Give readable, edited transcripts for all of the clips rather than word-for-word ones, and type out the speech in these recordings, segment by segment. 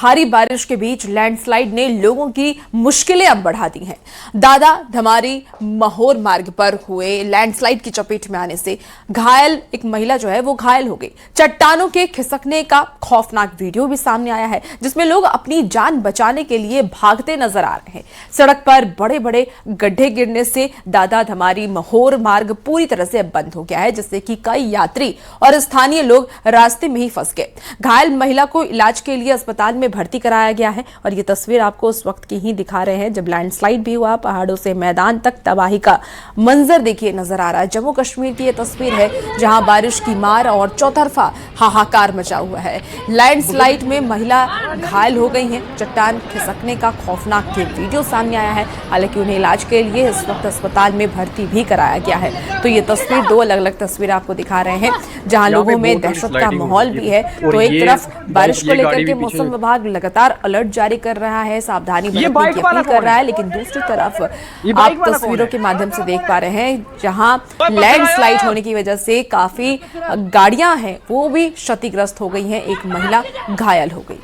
भारी बारिश के बीच लैंडस्लाइड ने लोगों की मुश्किलें अब बढ़ा दी हैं। दादा धमारी महोर मार्ग पर हुए लैंडस्लाइड की चपेट में आने से घायल एक महिला जो है वो घायल हो गई। चट्टानों के खिसकने का खौफनाक वीडियो भी सामने आया है, जिसमें लोग अपनी जान बचाने के लिए भागते नजर आ रहे हैं। सड़क पर बड़े बड़े गड्ढे गिरने से दादा धमारी महोर मार्ग पूरी तरह से बंद हो गया है, जिससे कि कई यात्री और स्थानीय लोग रास्ते में ही फंस गए। घायल महिला को इलाज के लिए अस्पताल में भर्ती कराया गया है और ये तस्वीर आपको उस वक्त की ही दिखा रहे हैं जब लैंडस्लाइड भी हुआ। पहाड़ों से मैदान तक तबाही का मंजर देखिए नजर आ रहा है। जम्मू कश्मीर की ये तस्वीर है जहां बारिश की मार और चौतरफा हाहाकार मचा हुआ है। लैंडस्लाइड में महिला घायल हो गई है। चट्टान खिसकने का खौफनाक वीडियो सामने आया है। हालांकि उन्हें इलाज के लिए इस वक्त अस्पताल में भर्ती भी कराया गया है। तो ये तस्वीर, दो अलग अलग तस्वीर आपको दिखा रहे हैं जहां लोगों में दहशत का माहौल भी है। तो एक तरफ बारिश को लेकर के मौसम विभाग लगातार अलर्ट जारी कर रहा है, सावधानी बरतने की अपील कर रहा है, लेकिन दूसरी तरफ आप तस्वीरों के माध्यम से देख पा रहे हैं जहां लैंडस्लाइड होने की वजह से काफी गाड़ियां हैं वो भी क्षतिग्रस्त हो गई हैं। एक महिला घायल हो गई।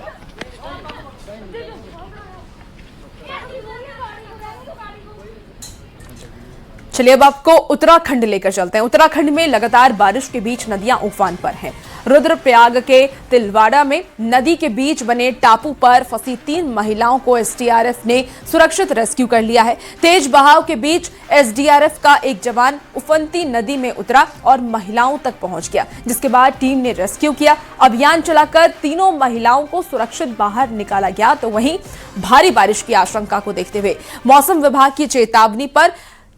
चलिए अब आपको उत्तराखंड लेकर चलते हैं। उत्तराखंड में लगातार बारिश के बीच नदियां उफान पर हैं। रुद्रप्रयाग के तिलवाड़ा में नदी के बीच बने टापू पर फंसी 3 महिलाओं को एसडीआरएफ ने सुरक्षित रेस्क्यू कर लिया है। तेज बहाव के बीच एसडीआरएफ का एक जवान उफनती नदी में उतरा और महिलाओं तक पहुंच गया, जिसके बाद टीम ने रेस्क्यू किया। अभियान चलाकर तीनों महिलाओं को सुरक्षित बाहर निकाला गया। तो वहीं भारी बारिश की आशंका को देखते हुए मौसम विभाग की चेतावनी पर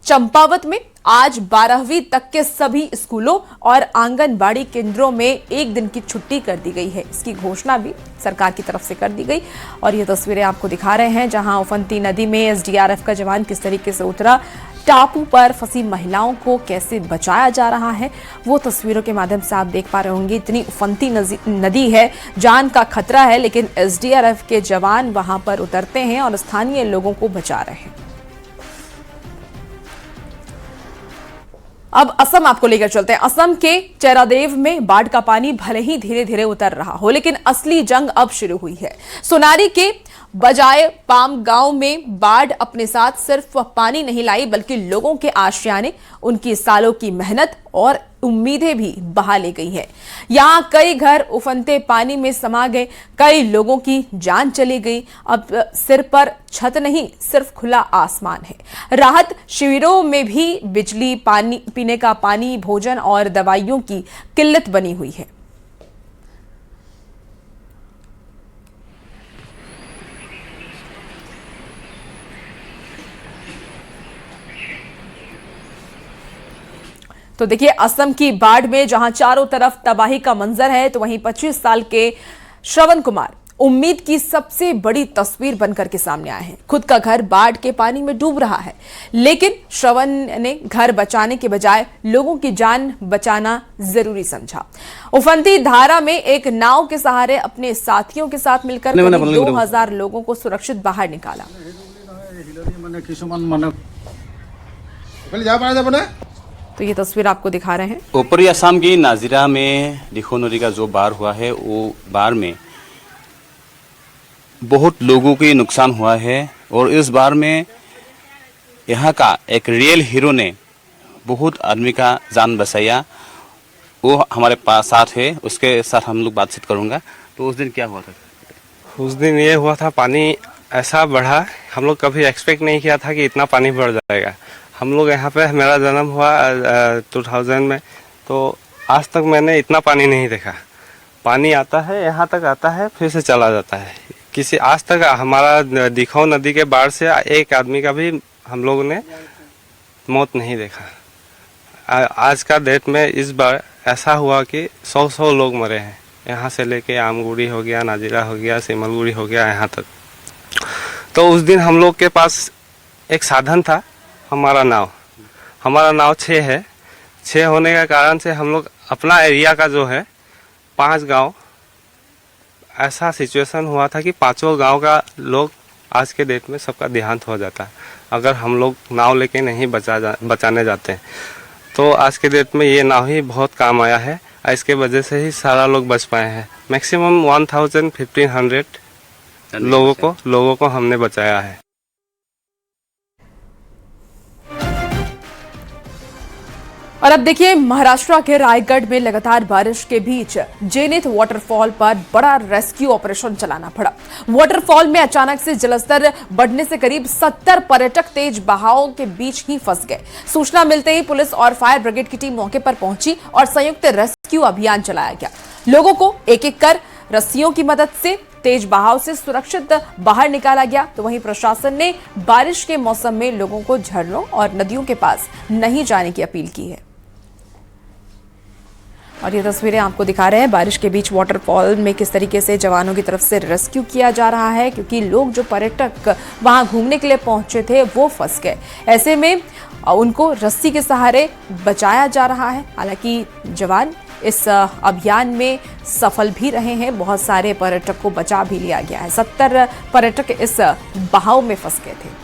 चंपावत में आज 12वीं तक के सभी स्कूलों और आंगनबाड़ी केंद्रों में एक दिन की छुट्टी कर दी गई है। इसकी घोषणा भी सरकार की तरफ से कर दी गई और ये तस्वीरें आपको दिखा रहे हैं जहां उफनती नदी में एसडीआरएफ का जवान किस तरीके से उतरा, टापू पर फंसी महिलाओं को कैसे बचाया जा रहा है, वो तस्वीरों के माध्यम से आप देख पा रहे होंगे। इतनी उफनती नदी है, जान का खतरा है, लेकिन एसडीआरएफ के जवान वहां पर उतरते हैं और स्थानीय लोगों को बचा रहे हैं। अब असम आपको लेकर चलते हैं। असम के चेरादेव में बाढ़ का पानी भले ही धीरे धीरे उतर रहा हो, लेकिन असली जंग अब शुरू हुई है। सोनारी के बजाय पाम गांव में बाढ़ अपने साथ सिर्फ पानी नहीं लाई, बल्कि लोगों के आशियाने, उनकी सालों की मेहनत और उम्मीदें भी बहा ले गई हैं। यहां कई घर उफनते पानी में समा गए, कई लोगों की जान चली गई। अब सिर पर छत नहीं, सिर्फ खुला आसमान है। राहत शिविरों में भी बिजली, पानी, पीने का पानी, भोजन और दवाइयों की किल्लत बनी हुई है। तो देखिए, असम की बाढ़ में जहां चारों तरफ तबाही का मंजर है, तो वहीं 25 साल के श्रवण कुमार उम्मीद की सबसे बड़ी तस्वीर बनकर के सामने आए हैं। खुद का घर बाढ़ के पानी में डूब रहा है, लेकिन श्रवण ने घर बचाने के बजाय लोगों की जान बचाना जरूरी समझा। उफनती धारा में एक नाव के सहारे अपने साथियों के साथ मिलकर 2000 लोगों को सुरक्षित बाहर निकाला। तो ये तस्वीर आपको दिखा रहे हैं। ऊपरी असम की नाजिरा में दिखो नदी का जो बाढ़ हुआ है, वो बाढ़ में बहुत लोगों की नुकसान हुआ है और इस बार में यहाँ का एक रियल हीरो ने बहुत आदमी का जान बचाया। वो हमारे पास साथ है, उसके साथ हम लोग बातचीत करूँगा। तो उस दिन क्या हुआ था? उस दिन ये हुआ था, पानी ऐसा बढ़ा, हम लोग कभी एक्सपेक्ट नहीं किया था कि इतना पानी बढ़ जाएगा। हम लोग यहाँ पे, मेरा जन्म हुआ 2000 में, तो आज तक मैंने इतना पानी नहीं देखा। पानी आता है, यहाँ तक आता है, फिर से चला जाता है। किसी आज तक हमारा दिखाओ नदी के बाढ़ से एक आदमी का भी हम लोगों ने मौत नहीं देखा। आज का डेट में इस बार ऐसा हुआ कि 100 लोग मरे हैं। यहाँ से लेके आमगुड़ी हो गया, नाजिरा हो गया, सिमलगुड़ी हो गया, यहाँ तक। तो उस दिन हम लोग के पास एक साधन था, हमारा नाव 6 है। 6 होने के कारण से हम लोग अपना एरिया का जो है 5 गांव, ऐसा सिचुएशन हुआ था कि 5 गांव का लोग आज के डेट में सबका देहांत हो जाता है अगर हम लोग नाव लेके नहीं बचाने जाते हैं। तो आज के डेट में ये नाव ही बहुत काम आया है। इसके वजह से ही सारा लोग बच पाए हैं। मैक्सिमम 1000-1500 लोगों को हमने बचाया है। और अब देखिए, महाराष्ट्र के रायगढ़ में लगातार बारिश के बीच जेनिथ वाटरफॉल पर बड़ा रेस्क्यू ऑपरेशन चलाना पड़ा। वाटरफॉल में अचानक से जलस्तर बढ़ने से करीब 70 पर्यटक तेज बहाव के बीच ही फंस गए। सूचना मिलते ही पुलिस और फायर ब्रिगेड की टीम मौके पर पहुंची और संयुक्त रेस्क्यू अभियान चलाया गया। लोगों को एक एक कर रस्सियों की मदद से तेज बहाव से सुरक्षित बाहर निकाला गया। तो वहीं प्रशासन ने बारिश के मौसम में लोगों को झरनों और नदियों के पास नहीं जाने की अपील की है। और ये तस्वीरें आपको दिखा रहे हैं बारिश के बीच वाटरफॉल में किस तरीके से जवानों की तरफ से रेस्क्यू किया जा रहा है, क्योंकि लोग जो पर्यटक वहां घूमने के लिए पहुंचे थे वो फंस गए। ऐसे में उनको रस्सी के सहारे बचाया जा रहा है। हालांकि जवान इस अभियान में सफल भी रहे हैं, बहुत सारे पर्यटक को बचा भी लिया गया है। 70 पर्यटक इस बहाव में फंस गए थे।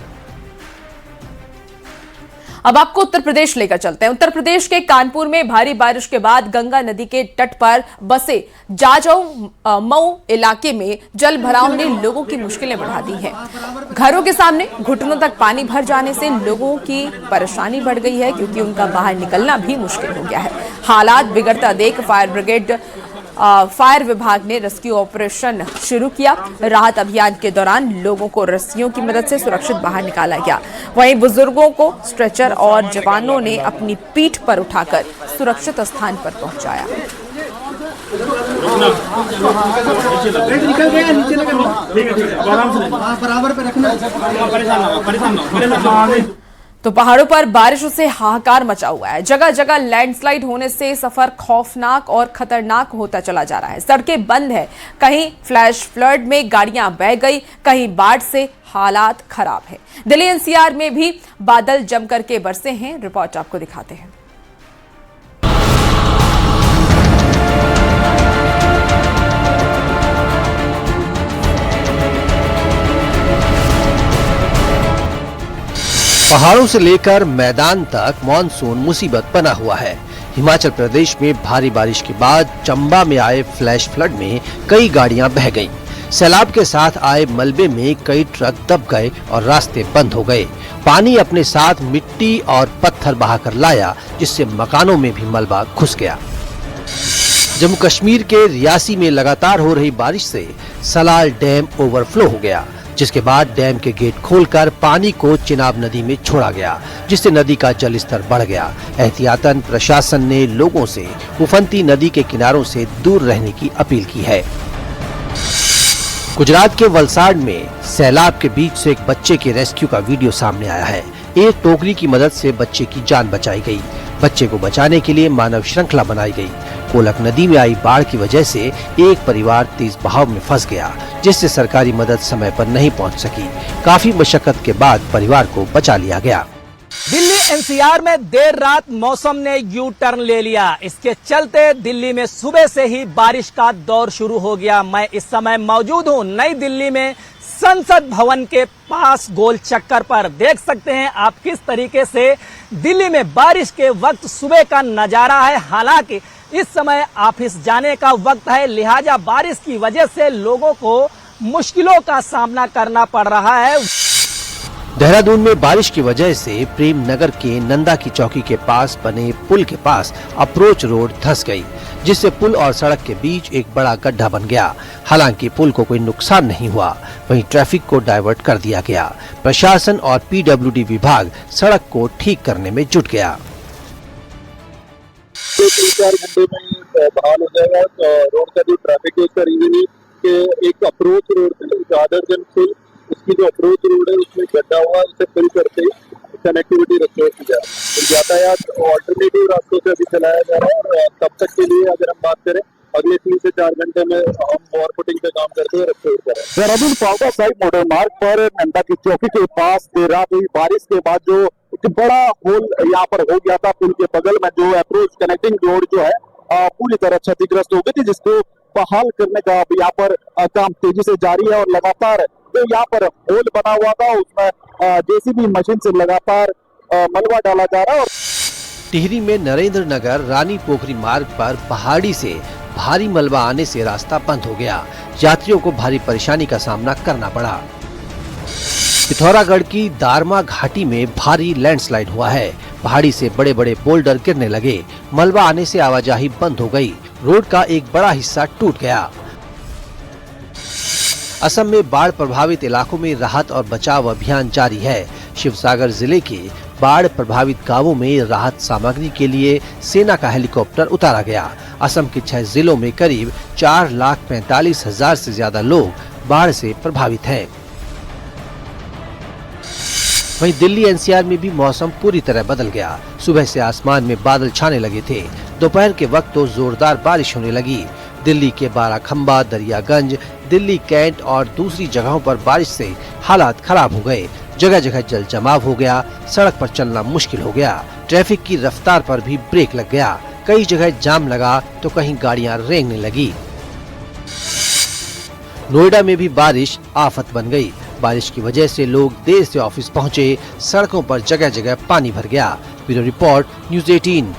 अब आपको उत्तर प्रदेश लेकर चलते हैं। उत्तर प्रदेश के कानपुर में भारी बारिश के बाद गंगा नदी के तट पर बसे जाजऊ मऊ इलाके में जल भराव ने लोगों की मुश्किलें बढ़ा दी हैं। घरों के सामने घुटनों तक पानी भर जाने से लोगों की परेशानी बढ़ गई है, क्योंकि उनका बाहर निकलना भी मुश्किल हो गया है। हालात बिगड़ता देख फायर विभाग ने रेस्क्यू ऑपरेशन शुरू किया। राहत अभियान के दौरान लोगों को रस्सियों की मदद से सुरक्षित बाहर निकाला गया। वहीं बुजुर्गों को स्ट्रेचर और जवानों ने अपनी पीठ पर उठाकर सुरक्षित स्थान पर पहुंचाया। तो पहाड़ों पर बारिश से हाहाकार मचा हुआ है। जगह जगह लैंडस्लाइड होने से सफर खौफनाक और खतरनाक होता चला जा रहा है। सड़कें बंद है, कहीं फ्लैश फ्लड में गाड़ियां बह गई, कहीं बाढ़ से हालात खराब है। दिल्ली एनसीआर में भी बादल जमकर के बरसे हैं। रिपोर्ट आपको दिखाते हैं। पहाड़ों से लेकर मैदान तक मॉनसून मुसीबत बना हुआ है। हिमाचल प्रदेश में भारी बारिश के बाद चंबा में आए फ्लैश फ्लड में कई गाड़ियां बह गईं। सैलाब के साथ आए मलबे में कई ट्रक दब गए और रास्ते बंद हो गए। पानी अपने साथ मिट्टी और पत्थर बहाकर लाया, जिससे मकानों में भी मलबा घुस गया। जम्मू कश्मीर के रियासी में लगातार हो रही बारिश से सलाल डैम ओवरफ्लो हो गया, जिसके बाद डैम के गेट खोलकर पानी को चिनाब नदी में छोड़ा गया, जिससे नदी का जलस्तर बढ़ गया। एहतियातन प्रशासन ने लोगों से उफनती नदी के किनारों से दूर रहने की अपील की है। गुजरात के वलसाड में सैलाब के बीच से एक बच्चे के रेस्क्यू का वीडियो सामने आया है। एक टोकरी की मदद से बच्चे की जान बचाई गई। बच्चे को बचाने के लिए मानव श्रृंखला बनाई गई। कोलक नदी में आई बाढ़ की वजह से एक परिवार तेज बहाव में फंस गया, जिससे सरकारी मदद समय पर नहीं पहुंच सकी। काफी मशक्कत के बाद परिवार को बचा लिया गया। दिल्ली एनसीआर में देर रात मौसम ने यू टर्न ले लिया। इसके चलते दिल्ली में सुबह से ही बारिश का दौर शुरू हो गया। मैं इस समय मौजूद हूं नई दिल्ली में संसद भवन के पास गोल चक्कर पर। देख सकते हैं आप किस तरीके से दिल्ली में बारिश के वक्त सुबह का नजारा है। हालांकि इस समय ऑफिस जाने का वक्त है, लिहाजा बारिश की वजह से लोगों को मुश्किलों का सामना करना पड़ रहा है। देहरादून में बारिश की वजह से प्रेम नगर के नंदा की चौकी के पास बने पुल के पास अप्रोच रोड धंस गई, जिससे पुल और सड़क के बीच एक बड़ा गड्ढा बन गया। हालांकि पुल को कोई नुकसान नहीं हुआ, वहीं ट्रैफिक को डाइवर्ट कर दिया गया। प्रशासन और पीडब्ल्यूडी विभाग सड़क को ठीक करने में जुट गया। 3-4 घंटे में बहाल हो जाएगा। रोड का जो ट्रैफिक है उसका रीजन है कि एक अप्रोच रोड है, अदर देन पुल, उसकी जो अप्रोच रोड है उसमें गड्ढा हुआ, उसे फिल करते ही कनेक्टिविटी रिस्टोर की जाए। यातायात ऑल्टरनेटिव रास्तों से अभी चलाया जा रहा है और तब तक के लिए अगर हम बात करें अगले 3 से 4 घंटे में हम और फुटिंग पे काम करते हुए रिस्टोर करें। देहरादून पावटा साइड मोटर मार्ग पर नंदा की चौकी के पास देर रात हुई बारिश के बाद जो एक बड़ा होल यहाँ पर हो गया था, पुल के बगल में जो अप्रोच कनेक्टिंग रोड जो है पूरी तरह क्षतिग्रस्त हो गई थी, जिसको बहाल करने का अब यहाँ पर काम तेजी से जारी है। और लगातार जो यहाँ पर होल बना हुआ था उसमें जेसीबी मशीन से लगातार मलबा डाला जा रहा है। टिहरी में नरेंद्र नगर रानी पोखरी मार्ग पर पहाड़ी से भारी मलबा आने से रास्ता बंद हो गया। यात्रियों को भारी परेशानी का सामना करना पड़ा। पिथौरागढ़ की दारमा घाटी में भारी लैंडस्लाइड हुआ है। पहाड़ी से बड़े बड़े बोल्डर गिरने लगे। मलबा आने से आवाजाही बंद हो गई। रोड का एक बड़ा हिस्सा टूट गया। असम में बाढ़ प्रभावित इलाकों में राहत और बचाव अभियान जारी है। शिवसागर जिले के बाढ़ प्रभावित गांवों में राहत सामग्री के लिए सेना का हेलीकॉप्टर उतारा गया। असम के 6 जिलों में करीब 4,45,000 से ज्यादा लोग बाढ़ से प्रभावित हैं। वहीं दिल्ली एनसीआर में भी मौसम पूरी तरह बदल गया। सुबह से आसमान में बादल छाने लगे थे। दोपहर के वक्त तो जोरदार बारिश होने लगी। दिल्ली के बाराखंबा, दरियागंज, दिल्ली कैंट और दूसरी जगहों पर बारिश से हालात खराब हो गए। जगह जगह जल जमाव हो गया। सड़क पर चलना मुश्किल हो गया। ट्रैफिक की रफ्तार पर भी ब्रेक लग गया। कई जगह जाम लगा तो कहीं गाड़ियां रेंगने लगी। नोएडा में भी बारिश आफत बन गई। बारिश की वजह से लोग देर से ऑफिस पहुंचे। सड़कों पर जगह जगह पानी भर गया। Bureau report, news 18।